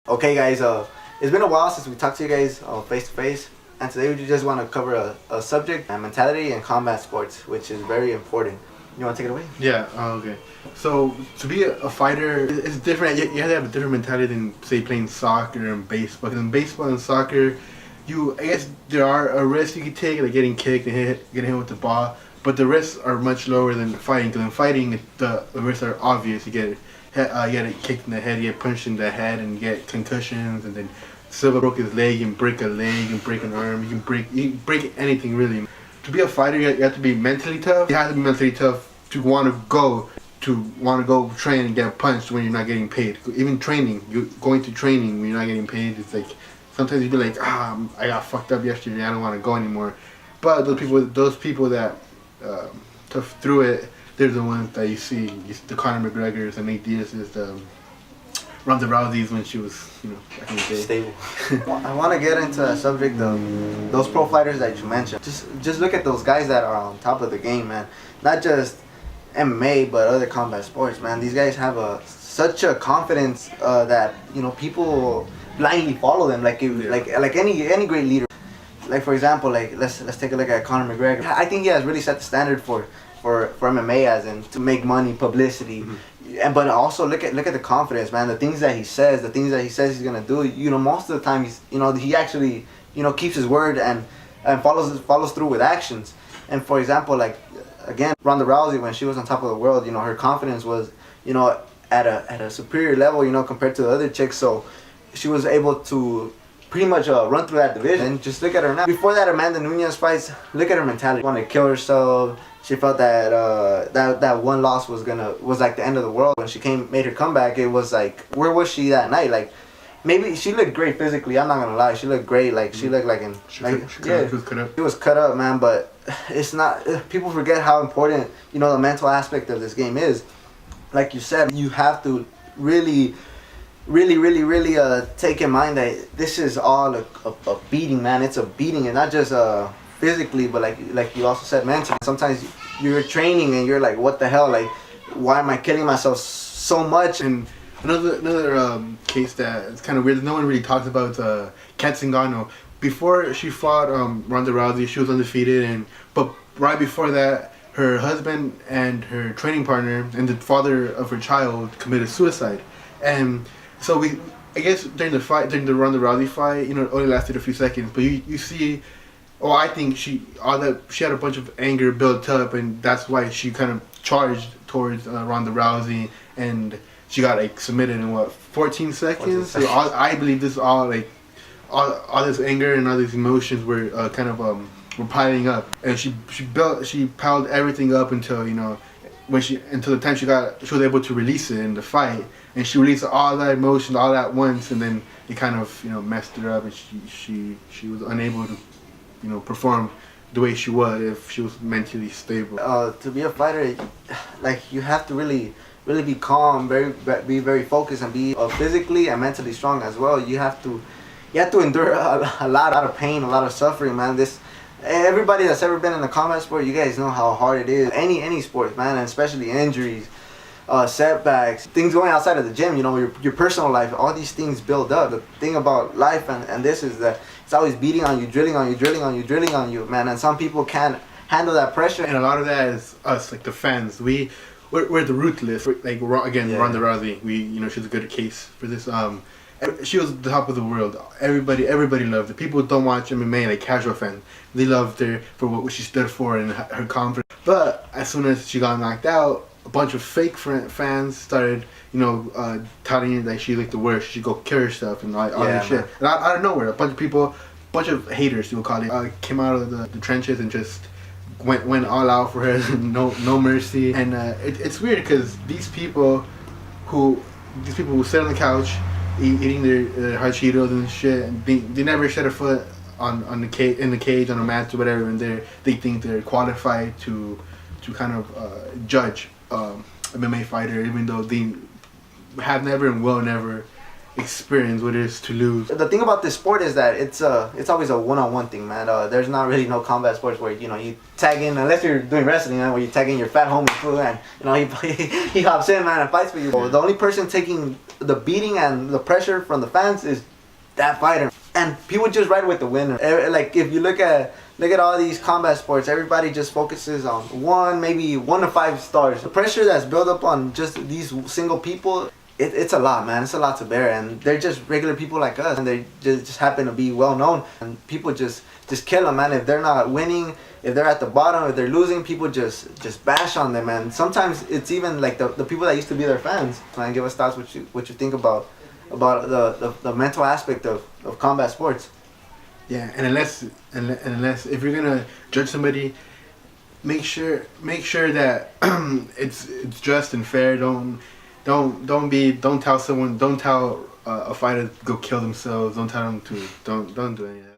Okay guys, it's been a while since we talked to you guys face to face, and today we just want to cover a subject, mentality and combat sports, which is very important. You want to take it away? Yeah, okay. So, to be a fighter, it's different. You have to have a different mentality than, say, playing soccer and baseball. Because in baseball and soccer, I guess there are risks you can take, like getting kicked and getting hit with the ball, but the risks are much lower than fighting. Because in fighting, the risks are obvious. You get kicked in the head, you get punched in the head, and you get concussions, and then Silva broke his leg, and break a leg, and break an arm. You can break anything really. To be a fighter, you have to be mentally tough. You have to be mentally tough to want to go train and get punched when you're not getting paid. Even training, you're going to training when you're not getting paid. It's like sometimes you be like, I got fucked up yesterday. I don't want to go anymore. But those people that tough through it, they're the ones that you see. The Conor McGregors and Nate Diaz's, Ronda Rousey's when she was, back in the day. Stable. I want to get into a subject of those pro fighters that you mentioned. Just look at those guys that are on top of the game, man. Not just MMA, but other combat sports, man. These guys have such a confidence that people blindly follow them, like any great leader. Like for example, let's take a look at Conor McGregor. I think he has really set the standard for MMA, as in to make money, publicity. Mm-hmm. But also look at the confidence, man. The things that he says he's gonna do. Most of the time he actually keeps his word and follows through with actions. And for example, again, Ronda Rousey, when she was on top of the world, her confidence was at a superior level, compared to the other chicks. So she was able to pretty much run through that division. Just look at her now. Before that Amanda Nunes fights, look at her mentality. She wanted to kill herself. She felt that that one loss was like the end of the world. When she made her comeback, it was like, where was she that night? Like, maybe she looked great physically. I'm not gonna lie, she looked great. Like she looked like she was cut up, man. But it's not. People forget how important the mental aspect of this game is. Like you said, you have to really take in mind that this is all a beating, man. It's a beating, and not just physically, but like you also said, mentally. Sometimes you're training and you're like, what the hell? Like, why am I killing myself so much? And another case that it's kind of weird, no one really talks about, Kat Zingano. Before she fought Ronda Rousey, she was undefeated, but right before that, her husband and her training partner and the father of her child committed suicide. And so I guess during the Ronda Rousey fight, it only lasted a few seconds, but you see. Oh, I think she had a bunch of anger built up, and that's why she kind of charged towards Ronda Rousey, and she got submitted in 14 seconds. So I believe this all this anger and all these emotions were were piling up, and she piled everything up until until the time she was able to release it in the fight, and she released all that emotion all at once, and then it kind of messed her up, and she was unable to perform the way she was if she was mentally stable. To be a fighter, you have to really be calm, be very focused, and be physically and mentally strong as well. You have to endure a lot of pain, a lot of suffering, man. Everybody that's ever been in a combat sport, you guys know how hard it is. Any sport, man, and especially injuries, setbacks, things going outside of the gym, your personal life, all these things build up. The thing about life and this is that it's always beating on you, drilling on you, man. And some people can't handle that pressure. And a lot of that is us, like the fans. We're the ruthless. Ronda Rousey. She's a good case for this. She was the top of the world. Everybody loved her. People who don't watch MMA, like casual fans, they loved her for what she stood for and her confidence. But as soon as she got knocked out, a bunch of fake fans started, touting her that she the worst. She should go kill herself and all that shit. And out of nowhere, a bunch of haters, you would call it, came out of the trenches and just went all out for her, no mercy. And it's weird because these people who sit on the couch eating their hot Cheetos and shit, and they never set a foot in the cage on a match or whatever, and they think they're qualified to kind of judge MMA fighter, even though they have never and will never experience what it is to lose. The thing about this sport is that it's always a one-on-one thing, man. There's not really no combat sports where you tag in, unless you're doing wrestling, man, where you tag in your fat homie fool and he hops in, man, and fights for you. The only person taking the beating and the pressure from the fans is that fighter, and people just ride with the winner. Like if you look at all these combat sports, everybody just focuses on maybe 1 to 5 stars. The pressure that's built up on just these single people, it's a lot, man. It's a lot to bear, and they're just regular people like us, and they just happen to be well known, and people just kill them, man. If they're not winning, if they're at the bottom, if they're losing, people just bash on them, and sometimes it's even like the people that used to be their fans. Man, give us thoughts what you think about the mental aspect of combat sports. Yeah, and unless if you're gonna judge somebody, make sure that it's just and fair. Don't tell a fighter to go kill themselves. Don't tell them to don't do any of that.